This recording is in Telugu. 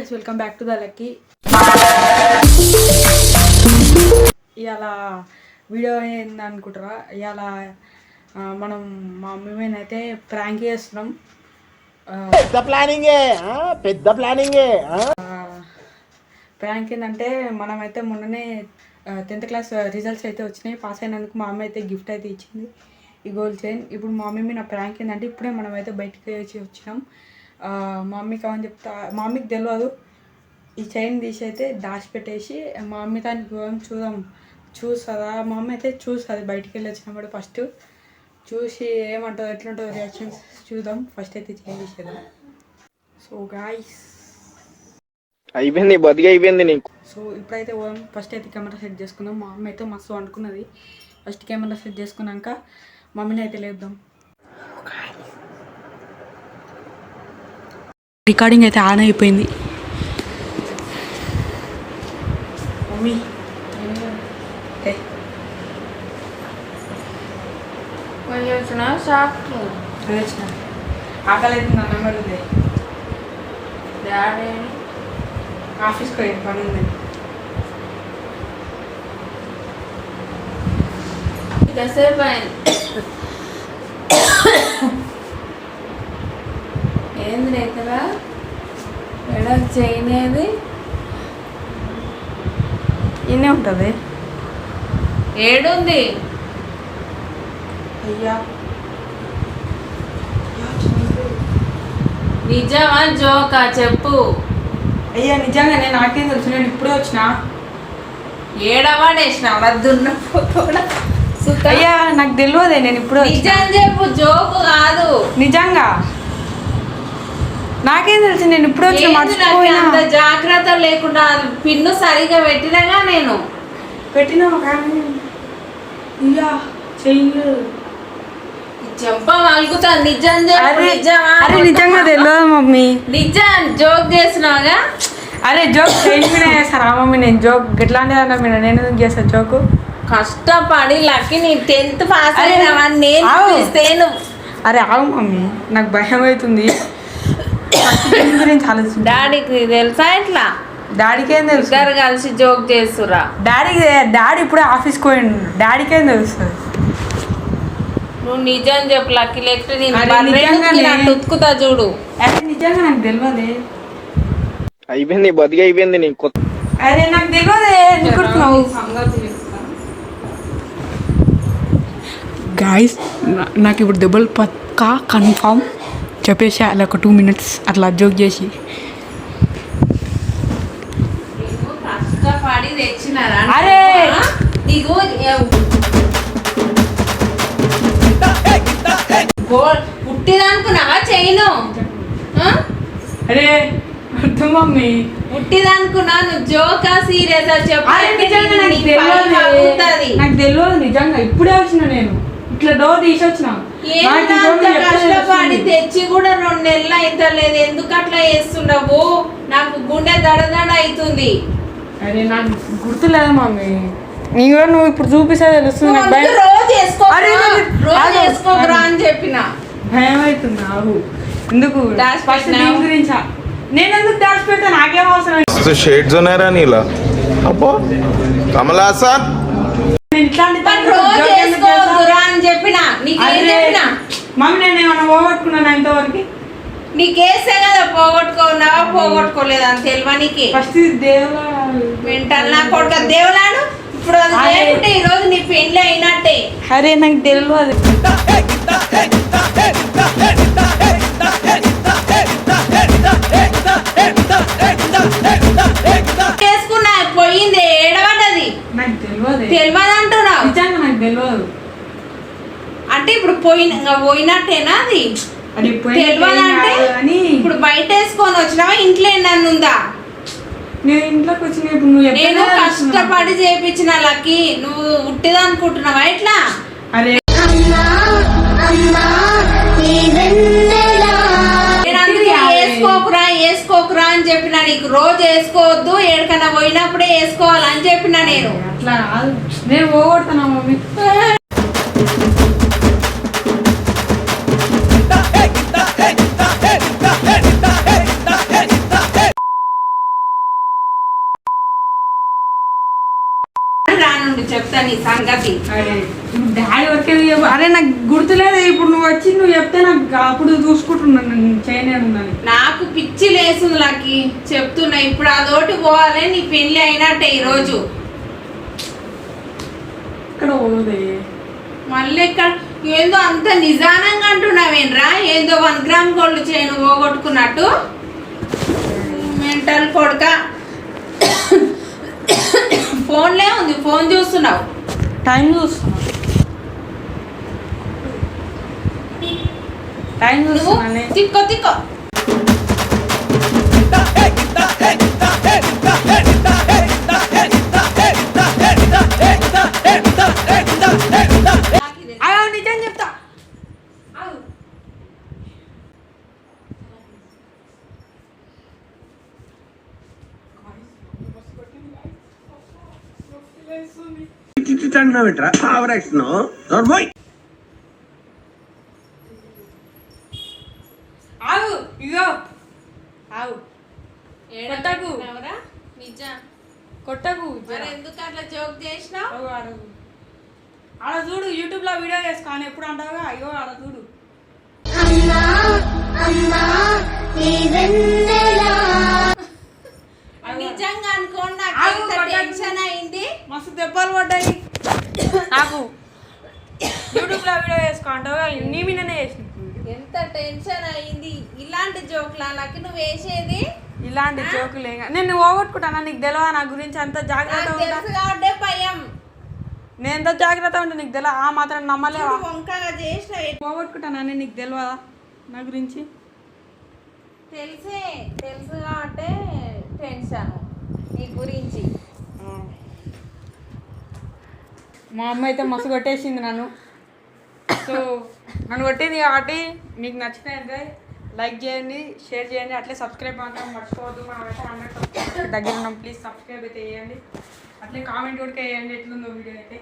Guys welcome back to the lucky. ఇవాళ వీడియో ఏంది అనుకుంటారా? ఇవాళ మనం మా మమ్మీ అయితే ప్రాంక్ చేస్తున్నాం. పెద్ద ప్లానింగే. ప్రాంక్ ఏంటంటే మనమైతే మొన్ననే 10th క్లాస్ రిజల్ట్స్ అయితే వచ్చినాయి. పాస్ అయినందుకు మా మమ్మీ అయితే గిఫ్ట్ అయితే ఇచ్చింది, ఈ గోల్డ్ చైన్. ఇప్పుడు మా మమ్మీ నా ప్రాంక్ ఏంటంటే ఇప్పుడే మనమైతే బయటకు వచ్చి వచ్చినాం. మా మమ్మీకి అవని చెప్తా, మా మమ్మీకి తెలియదు. ఈ చైన్ తీసి అయితే దాచిపెట్టేసి మా మమ్మీ దానికి చూస్తుందా మా మమ్మీ అయితే చూస్తుంది. బయటికి వెళ్ళి వచ్చినప్పుడు ఫస్ట్ చూసి ఏమంటుందో ఎట్లుంటుందో రియాక్షన్స్ చూద్దాం. ఫస్ట్ అయితే చైన్ తీసేద్దాం. సో గాయ్స్ అయిపోయింది, బతికి అయిపోయింది నీకు. సో ఇప్పుడైతే ఫస్ట్ అయితే కెమెరా సెట్ చేసుకుందాం. మా మమ్మీ అయితే మస్తు అనుకున్నది. ఫస్ట్ కెమెరా సెట్ చేసుకున్నాక మమ్మీని అయితే లేపుదాం. రికార్డింగ్ అయితే ఆన్ అయిపోయింది. మమ్మీ ఆకలి అయితే నా నెంబర్ ఉంది. డాడీ ఆఫీస్కి పోయి పని ఉంది. ఎంతసేపు అయింది? ఏంది రేఖరా ఎడకు చేయనేది? ఇన్నే ఉంటుంది. ఏడుంది? అయ్యా నిజమా జోకా చెప్పు. అయ్యా నిజంగానే నాకేం తెలుసు, నేను ఇప్పుడే వచ్చిన. ఏడవాడేసిన వద్దున్న అయ్యా నాకు తెలియదే, నేను ఇప్పుడు నిజం చెప్పు, జోకు కాదు. నిజంగా నాకేం తెలుసు, నేను ఇప్పుడు వచ్చి మర్చిపోయినా. అంత జాగ్రత్త లేకుండా పిన్ను సరిగా పెట్టినగా నేను పెట్టినా కానీ అయ్యా చెయ్యలేదు. చెంప మలుగుతా. నిజం చెప్పు. నిజమా? అరే నిజంగా తెలియదు మమ్మీ. నిజం జోక్ చేసినావుగా. అరే జోక్ చేయకుండా చేస్తారా మమ్మీ? నేను జోక్ ఎట్లాంటిదన్నా మీరు నేను ఎందుకు చేస్తాను జోకు? కష్టపడి లక్కీ నీ 10th పాస్ అయినావా? నేను అరే ఆగు మమ్మీ, నాకు భయం అవుతుంది. గురించి ఆలోచించు. డాడీకి తెలుసా? ఇట్లా డాడీకేం తెలుసు? ఇద్దరు కలిసి జోక్ చేస్తురా. డాడీ ఇప్పుడే ఆఫీస్కి పోయిండు, డాడీకేం తెలుస్తుంది? నువ్వు నిజం చెప్పు లక్కీ, లేకపోతే నేను ఉతుకుతా చూడు. అరే నిజంగా నాకు తెలియదే. అయిపోయింది, బతికి అయిపోయింది నీకు. అరే నాకు తెలియదే. గాయస్ నాకు ఇప్పుడు దెబ్బలు పక్కా కన్ఫామ్ చెప్పేసి అలా ఒక 2 minutes అట్లా జోక్ చేసి కష్టపడి తెచ్చినారా? అరే నీకు పుట్టిదనుకున్నావా చేయను? అరే అర్థం మమ్మీ, పుట్టిదనుకున్నా. నువ్వు జోకా సీరియస్ చెప్పు. నాకు తెలియదు నిజంగా, ఇప్పుడే వచ్చిన నేను. ఇట్లా డోర్ తీసి వచ్చిన. కష్టపడి తెచ్చి కూడా 2 నెలలు అయితే లేదు. ఎందుకు అట్లా చేస్తున్నావు? నాకు గుండె దడదడ అవుతుంది. అరే నాకు గుర్తులేదు మమ్మీ. నీ కూడా నువ్వు ఇప్పుడు చూపిస్తే తెలుస్తుంది. రోజు వేసుకోకరా అని చెప్పిన. భయం అవుతుంది నాకు. ఎందుకు గురించా? నేను ఎందుకు దాచిపెట్టా? నాకేం అవసరం? షేడ్స్ ఉన్నారా నీలా? అబ్బో కమలాసన్ రోజు వేసుకోకరా అని చెప్పిన. నీకేం చెప్పిన? మమ్మీ నేను ఏమన్నా పోగొట్టుకున్నాను ఇంతవరకు? నీకేసే కదా పోగొట్టుకున్నావా పోగొట్టుకోలేదా అని తెలివా నీకు? ఫస్ట్ దేవులా మెంటల్ నా కొడుక దేవులాను. ఇప్పుడు అది లేకుంటే ఈ రోజు నీ పెళ్లి అయినట్టే. అరే నాకు తెలియదు. చేసుకున్నా పోయింది, ఏడవడ్డది. నాకు తెలియదు. తెలియదు అంటున్నావు? నిజంగా నాకు తెలియదు. అంటే ఇప్పుడు పోయినట్టేనా అది? తెలియదు అంటే ఇప్పుడు బయట వేసుకొని వచ్చినావా? ఇంట్లో నన్ను ఉందా? నేను ఇంట్లోకి వచ్చిన ఇప్పుడు నువ్వు నేను కష్టపడి చేయించిన లక్కీ. నువ్వు ఉట్టిది అనుకుంటున్నావా ఇట్లా? అరే నేను అందుకే వేసుకోకురా అని చెప్పిన. నీకు రోజు వేసుకోవద్దు, ఎక్కడికైనా పోయినప్పుడే వేసుకోవాలని చెప్పిన నేను. అట్లా నేను పోగొడతానా మమ్మీ? నీ సంగతి. అరే డాడీ వరకే అరే నాకు గుర్తులేదు. ఇప్పుడు నువ్వు వచ్చి నువ్వు చెప్తే నాకు అప్పుడు చూసుకుంటున్నాను నేను చేయలేనున్నాను. నాకు పిచ్చి లేస్తుంది లకి చెప్తున్నా. ఇప్పుడు అదోటి పోవాలి, నీ పెళ్లి అయినట్టే ఈరోజు. ఇక్కడ పోదే మళ్ళీ ఇక్కడ ఏందో అంత నిజానంగా అంటున్నావేంట్రా? ఏందో 1 గ్రామ్ గోల్డ్ చైన్ పోగొట్టుకున్నట్టు. మెంటల్ కొడుక. ఫోన్లే ఉంది, ఫోన్ చూస్తున్నావు. టైం చూస్తున్నా తిక్కో తిక్కో. నిజం చెప్తా. ఆగు ఇగో ఆగు కొట్టకు. నిజం కొట్టకు. మరి ఎందుకు అట్లా జోక్ చేసినావు? ఆడ చూడు యూట్యూబ్ లో వీడియో చేసుకోని ఎప్పుడు అంటావుగా. అయ్యో ఆడ చూడు. నిజంగా అనుకోండి, నాకు టెన్షన్ అయింది. మస్తు దెబ్బలు పడ్డాయి నాకు. యూట్యూబ్ లో వీడియో చేసుకో అంటావుగా, నీ మీదనే చేసిన. ఎంత టెన్షన్ అయింది. ఇలాంటి జోక్లా నాకు నువ్వు వేసేది? ఇలాంటి జోకులే. నేను పోగొట్టుకుంటానా? నీకు తెలియదా నా గురించి? అంత జాగ్రత్త తెలుసు కాబట్టి భయం. నేను ఎంత జాగ్రత్త ఉంటే నీకు తెలియదు. ఆ మాత్రం నమ్మలేవా? వంకగా చేసిన పోగొట్టుకుంటానా? నీకు తెలియదా నా గురించి? తెలుసు కాబట్టి టెన్షన్ నీ గురించి. మా అమ్మ అయితే మస్తు కొట్టేసింది నన్ను. సో నన్ను కొట్టింది కాబట్టి మీకు నచ్చినట్లయితే లైక్ చేయండి, షేర్ చేయండి, అట్లే సబ్స్క్రైబ్ మాత్రం మర్చిపోవద్దు. మనం అయితే 100 దగ్గర ఉన్నాం. ప్లీజ్ సబ్స్క్రైబ్ అయితే చేయండి. అట్లే కామెంట్ కూడా వేయండి ఎట్లుందో వీడియో అయితే.